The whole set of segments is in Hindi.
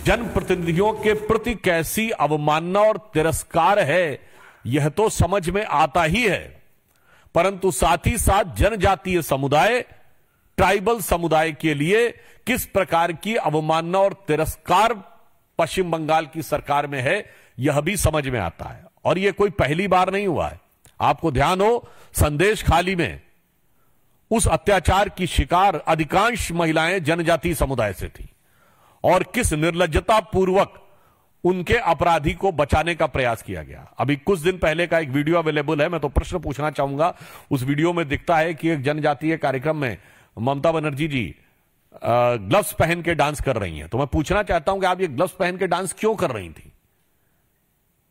जनप्रतिनिधियों के प्रति कैसी अवमानना और तिरस्कार है यह तो समझ में आता ही है, परंतु साथ ही साथ जनजातीय समुदाय, ट्राइबल समुदाय के लिए किस प्रकार की अवमानना और तिरस्कार पश्चिम बंगाल की सरकार में है यह भी समझ में आता है। और यह कोई पहली बार नहीं हुआ है। आपको ध्यान हो, संदेश खाली में उस अत्याचार की शिकार अधिकांश महिलाएं जनजातीय समुदाय से थी और किस निर्लज्जता पूर्वक उनके अपराधी को बचाने का प्रयास किया गया। अभी कुछ दिन पहले का एक वीडियो अवेलेबल है, मैं तो प्रश्न पूछना चाहूंगा। उस वीडियो में दिखता है कि एक जनजातीय कार्यक्रम में ममता बनर्जी जी ग्लव्स पहन के डांस कर रही हैं। तो मैं पूछना चाहता हूं कि आप ये ग्लव्स पहन के डांस क्यों कर रही थी?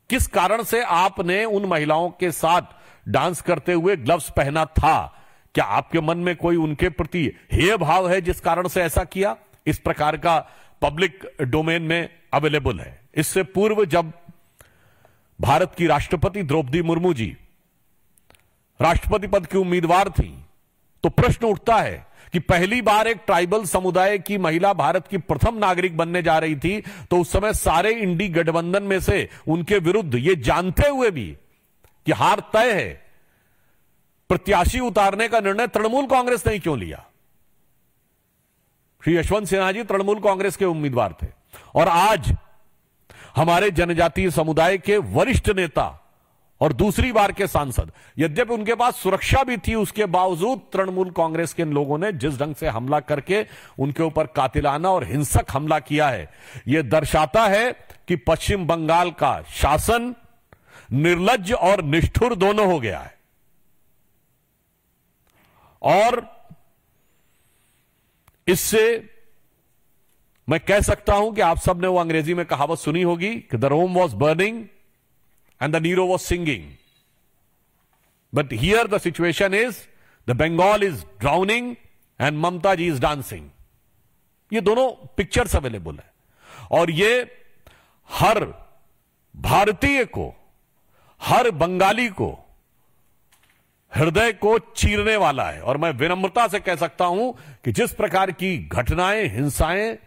किस कारण से आपने उन महिलाओं के साथ डांस करते हुए ग्लव्स पहना था? क्या आपके मन में कोई उनके प्रति हेय भाव है जिस कारण से ऐसा किया? इस प्रकार का पब्लिक डोमेन में अवेलेबल है। इससे पूर्व जब भारत की राष्ट्रपति द्रौपदी मुर्मू जी राष्ट्रपति पद की उम्मीदवार थी, तो प्रश्न उठता है कि पहली बार एक ट्राइबल समुदाय की महिला भारत की प्रथम नागरिक बनने जा रही थी, तो उस समय सारे इंडी गठबंधन में से उनके विरुद्ध ये जानते हुए भी कि हार तय है, प्रत्याशी उतारने का निर्णय तृणमूल कांग्रेस ने क्यों लिया? श्री यशवंत सिन्हा जी तृणमूल कांग्रेस के उम्मीदवार थे और आज हमारे जनजातीय समुदाय के वरिष्ठ नेता और दूसरी बार के सांसद, यद्यपि उनके पास सुरक्षा भी थी, उसके बावजूद तृणमूल कांग्रेस के लोगों ने जिस ढंग से हमला करके उनके ऊपर कातिलाना और हिंसक हमला किया है, यह दर्शाता है कि पश्चिम बंगाल का शासन निर्लज्ज और निष्ठुर दोनों हो गया है। और इससे मैं कह सकता हूं कि आप सबने वो अंग्रेजी में कहावत सुनी होगी कि the Rome was burning and the Nero was singing. But here the situation is, the Bengal is drowning and Mamta ji is dancing. ये दोनों पिक्चर्स अवेलेबल है और ये हर भारतीय को, हर बंगाली को हृदय को चीरने वाला है। और मैं विनम्रता से कह सकता हूं कि जिस प्रकार की घटनाएं, हिंसाएं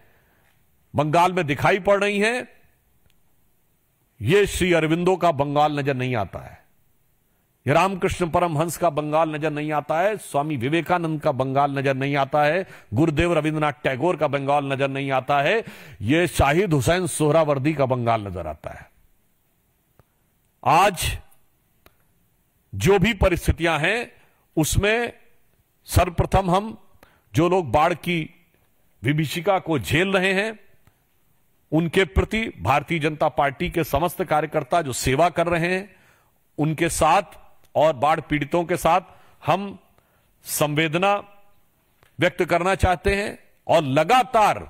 बंगाल में दिखाई पड़ रही हैं, ये श्री अरविंदो का बंगाल नजर नहीं आता है, ये रामकृष्ण परमहंस का बंगाल नजर नहीं आता है, स्वामी विवेकानंद का बंगाल नजर नहीं आता है, गुरुदेव रविंद्रनाथ टैगोर का बंगाल नजर नहीं आता है, ये शाहिद हुसैन सोहरावर्दी का बंगाल नजर आता है। आज जो भी परिस्थितियां हैं उसमें सर्वप्रथम हम जो लोग बाढ़ की विभीषिका को झेल रहे हैं उनके प्रति भारतीय जनता पार्टी के समस्त कार्यकर्ता जो सेवा कर रहे हैं उनके साथ और बाढ़ पीड़ितों के साथ हम संवेदना व्यक्त करना चाहते हैं और लगातार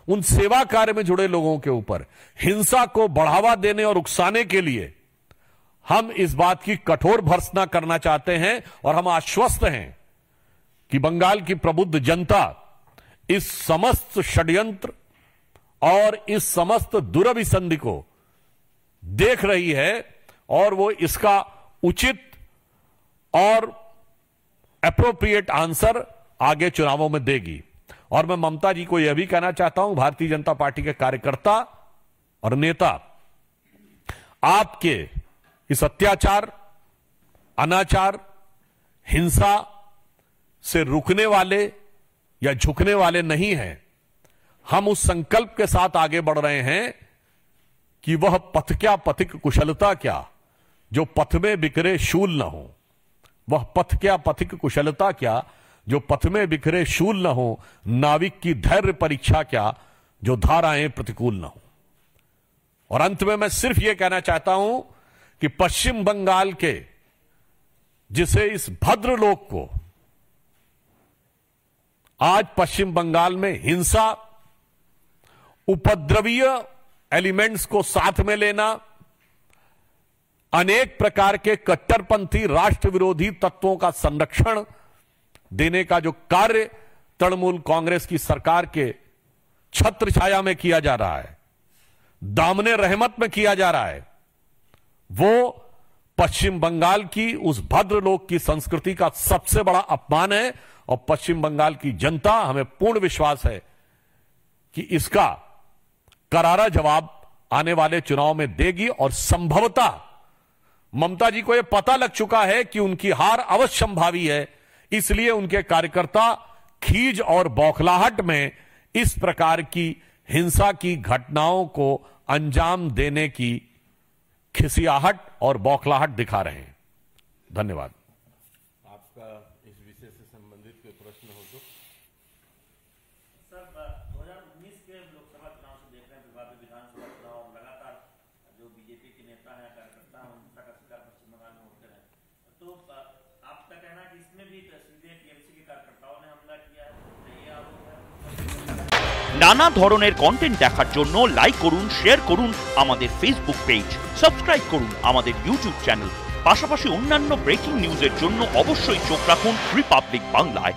उन सेवा कार्य में जुड़े लोगों के ऊपर हिंसा को बढ़ावा देने और उकसाने के लिए हम इस बात की कठोर भर्त्सना करना चाहते हैं और हम आश्वस्त हैं कि बंगाल की प्रबुद्ध जनता इस समस्त षड्यंत्र और इस समस्त दुरभिसंधि को देख रही है और वो इसका उचित और एप्रोप्रिएट आंसर आगे चुनावों में देगी। और मैं ममता जी को यह भी कहना चाहता हूं, भारतीय जनता पार्टी के कार्यकर्ता और नेता, आपके इस अत्याचार, अनाचार, हिंसा से रुकने वाले या झुकने वाले नहीं हैं। हम उस संकल्प के साथ आगे बढ़ रहे हैं कि वह पथ क्या पथिक कुशलता क्या जो पथ में बिखरे शूल न हो, वह पथ क्या पथिक कुशलता क्या जो पथ में बिखरे शूल न हो, नाविक की धैर्य परीक्षा क्या जो धाराएं प्रतिकूल न हो। और अंत में मैं सिर्फ यह कहना चाहता हूं कि पश्चिम बंगाल के जिसे इस भद्रलोक को आज पश्चिम बंगाल में हिंसा, उपद्रवीय एलिमेंट्स को साथ में लेना, अनेक प्रकार के कट्टरपंथी राष्ट्र विरोधी तत्वों का संरक्षण देने का जो कार्य तृणमूल कांग्रेस की सरकार के छत्र छाया में किया जा रहा है, दामने रहमत में किया जा रहा है, वो पश्चिम बंगाल की उस भद्रलोक की संस्कृति का सबसे बड़ा अपमान है। और पश्चिम बंगाल की जनता, हमें पूर्ण विश्वास है कि इसका करारा जवाब आने वाले चुनाव में देगी और संभवतः ममता जी को यह पता लग चुका है कि उनकी हार अवश्यंभावी है, इसलिए उनके कार्यकर्ता खीज और बौखलाहट में इस प्रकार की हिंसा की घटनाओं को अंजाम देने की खिसियाहट और बौखलाहट दिखा रहे हैं। धन्यवाद। आपका इस विषय से संबंधित कोई प्रश्न हो तो? सर, 2019 के लोकसभा चुनाव से देख रहे हैं, विधानसभा चुनाव और लगातार जो बीजेपी के नेता हैं, कार्यकर्ता हैं, हिंसा का शिकार पश्चिम बंगाल में होते रहे, तो आपका कहना है कि इसमें भी सीधे टीएमसी के कार्यकर्ताओं ने हमला किया है, ये आरोप है? নানা ধরনের কন্টেন্ট দেখার জন্য লাইক করুন, শেয়ার করুন আমাদের ফেসবুক পেজ, সাবস্ক্রাইব করুন আমাদের ইউটিউব চ্যানেল, পাশাপাশি অন্যান্য ব্রেকিং নিউজের জন্য অবশ্যই চোখ রাখুন রিপাবলিক বাংলায়।